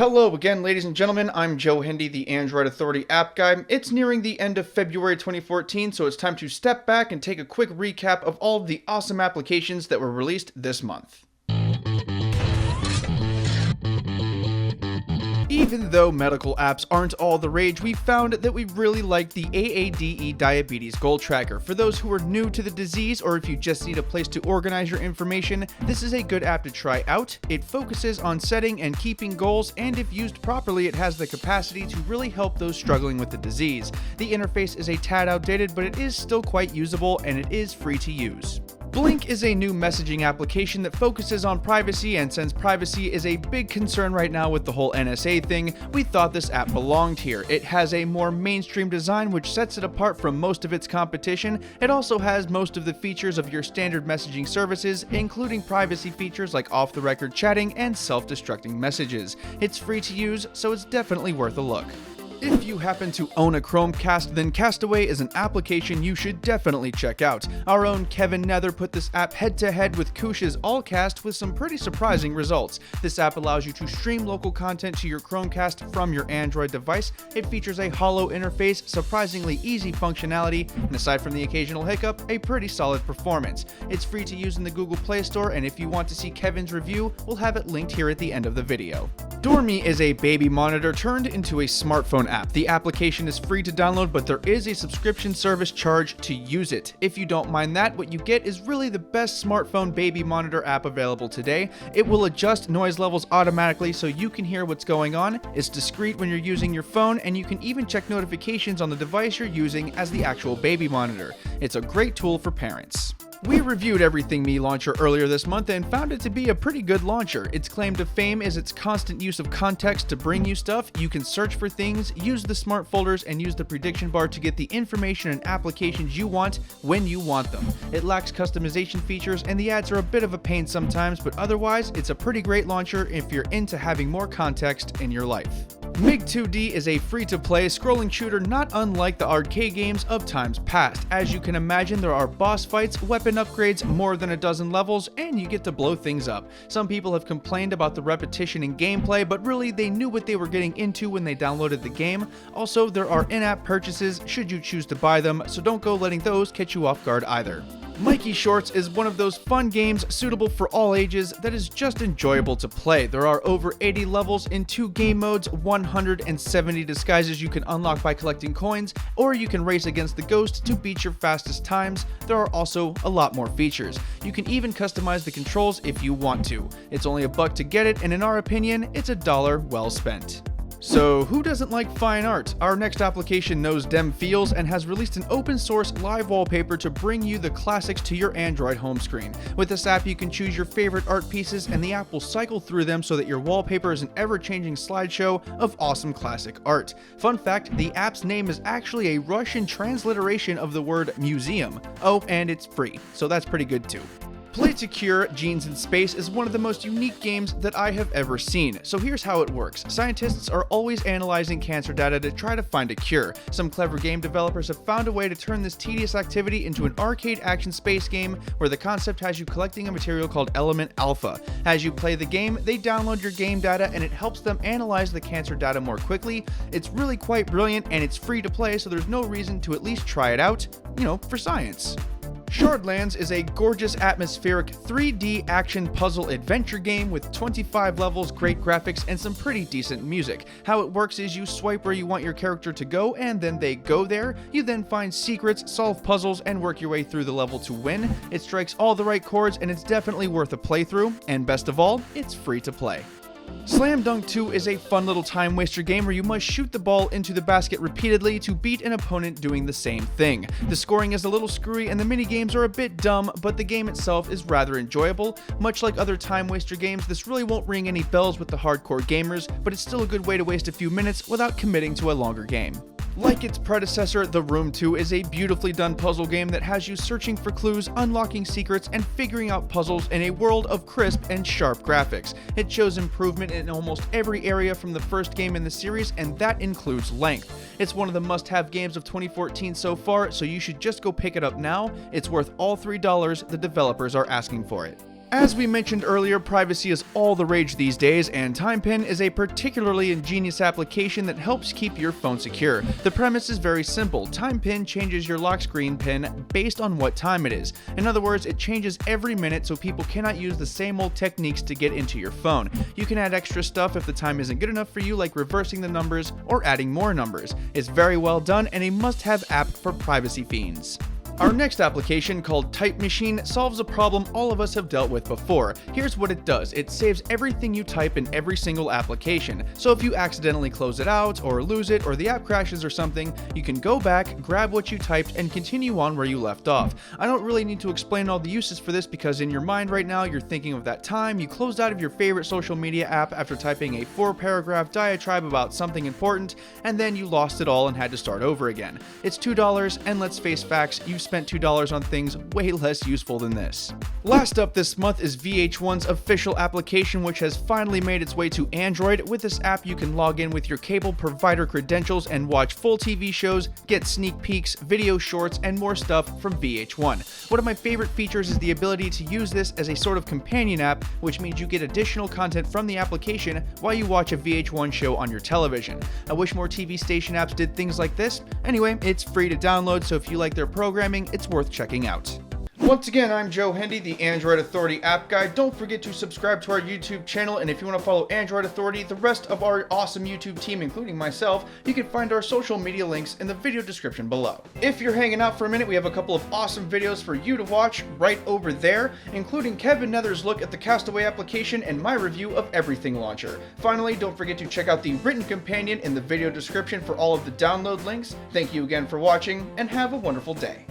Hello again, ladies and gentlemen. I'm Joe Hendy, the Android Authority app guy. It's nearing the end of February 2014, so it's time to step back and take a quick recap of all of the awesome applications that were released this month. Even though medical apps aren't all the rage, we found that we really like the AADE Diabetes Goal Tracker. For those who are new to the disease, or if you just need a place to organize your information, this is a good app to try out. It focuses on setting and keeping goals, and if used properly, it has the capacity to really help those struggling with the disease. The interface is a tad outdated, but it is still quite usable, and it is free to use. Blink is a new messaging application that focuses on privacy, and since privacy is a big concern right now with the whole NSA thing, we thought this app belonged here. It has a more mainstream design which sets it apart from most of its competition. It also has most of the features of your standard messaging services, including privacy features like off-the-record chatting and self-destructing messages. It's free to use, so it's definitely worth a look. If you happen to own a Chromecast, then Castaway is an application you should definitely check out. Our own Kevin Nether put this app head-to-head with Kush's Allcast with some pretty surprising results. This app allows you to stream local content to your Chromecast from your Android device. It features a hollow interface, surprisingly easy functionality, and aside from the occasional hiccup, a pretty solid performance. It's free to use in the Google Play Store, and if you want to see Kevin's review, we'll have it linked here at the end of the video. Dormi is a baby monitor turned into a smartphone app. The application is free to download, but there is a subscription service charge to use it. If you don't mind that, what you get is really the best smartphone baby monitor app available today. It will adjust noise levels automatically so you can hear what's going on. It's discreet when you're using your phone, and you can even check notifications on the device you're using as the actual baby monitor. It's a great tool for parents. We reviewed EverythingMe launcher earlier this month and found it to be a pretty good launcher. Its claim to fame is its constant use of context to bring you stuff. You can search for things, use the smart folders, and use the prediction bar to get the information and applications you want when you want them. It lacks customization features, and the ads are a bit of a pain sometimes, but otherwise, it's a pretty great launcher if you're into having more context in your life. MiG2D is a free-to-play scrolling shooter not unlike the arcade games of times past. As you can imagine, there are boss fights, weapon upgrades, more than a dozen levels, and you get to blow things up. Some people have complained about the repetition in gameplay, but really they knew what they were getting into when they downloaded the game. Also, there are in-app purchases should you choose to buy them, so don't go letting those catch you off guard either. Leeky Shortz is one of those fun games suitable for all ages that is just enjoyable to play. There are over 80 levels in 2 game modes, 170 disguises you can unlock by collecting coins, or you can race against the ghost to beat your fastest times. There are also a lot more features. You can even customize the controls if you want to. It's only $1 to get it, and in our opinion, it's $1 well spent. So who doesn't like fine art? Our next application knows dem feels and has released an open source live wallpaper to bring you the classics to your Android home screen. With this app you can choose your favorite art pieces, and the app will cycle through them so that your wallpaper is an ever-changing slideshow of awesome classic art. Fun fact, the app's name is actually a Russian transliteration of the word museum. Oh, and it's free, so that's pretty good too. Play to Cure Genes in Space is one of the most unique games that I have ever seen. So here's how it works. Scientists are always analyzing cancer data to try to find a cure. Some clever game developers have found a way to turn this tedious activity into an arcade action space game where the concept has you collecting a material called Element Alpha. As you play the game, they download your game data and it helps them analyze the cancer data more quickly. It's really quite brilliant, and it's free to play, so there's no reason to at least try it out, for science. Shortlands is a gorgeous atmospheric 3D action puzzle adventure game with 25 levels, great graphics, and some pretty decent music. How it works is you swipe where you want your character to go, and then they go there. You then find secrets, solve puzzles, and work your way through the level to win. It strikes all the right chords, and it's definitely worth a playthrough, and best of all, it's free to play. Slam Dunk 2 is a fun little time waster game where you must shoot the ball into the basket repeatedly to beat an opponent doing the same thing. The scoring is a little screwy and the mini-games are a bit dumb, but the game itself is rather enjoyable. Much like other time waster games, this really won't ring any bells with the hardcore gamers, but it's still a good way to waste a few minutes without committing to a longer game. Like its predecessor, The Room 2 is a beautifully done puzzle game that has you searching for clues, unlocking secrets, and figuring out puzzles in a world of crisp and sharp graphics. It shows improvement in almost every area from the first game in the series, and that includes length. It's one of the must-have games of 2014 so far, so you should just go pick it up now. It's worth all $3 the developers are asking for it. As we mentioned earlier, privacy is all the rage these days, and TimePin is a particularly ingenious application that helps keep your phone secure. The premise is very simple. TimePin changes your lock screen pin based on what time it is. In other words, it changes every minute so people cannot use the same old techniques to get into your phone. You can add extra stuff if the time isn't good enough for you, like reversing the numbers or adding more numbers. It's very well done and a must-have app for privacy fiends. Our next application, called Type Machine, solves a problem all of us have dealt with before. Here's what it does. It saves everything you type in every single application. So if you accidentally close it out, or lose it, or the app crashes or something, you can go back, grab what you typed, and continue on where you left off. I don't really need to explain all the uses for this because in your mind right now, you're thinking of that time you closed out of your favorite social media app after typing a 4-paragraph diatribe about something important, and then you lost it all and had to start over again. It's $2, and let's face facts, you spent $2 on things way less useful than this. Last up this month is VH1's official application, which has finally made its way to Android. With this app, you can log in with your cable provider credentials and watch full TV shows, get sneak peeks, video shorts, and more stuff from VH1. One of my favorite features is the ability to use this as a sort of companion app, which means you get additional content from the application while you watch a VH1 show on your television. I wish more TV station apps did things like this. Anyway, it's free to download, so if you like their programming, it's worth checking out. Once again, I'm Joe Hendy, the Android Authority app guy. Don't forget to subscribe to our YouTube channel, and if you want to follow Android Authority, the rest of our awesome YouTube team, including myself, you can find our social media links in the video description below. If you're hanging out for a minute, we have a couple of awesome videos for you to watch right over there, including Kevin Nether's look at the Castaway application and my review of Everything Launcher. Finally, don't forget to check out the written companion in the video description for all of the download links. Thank you again for watching, and have a wonderful day.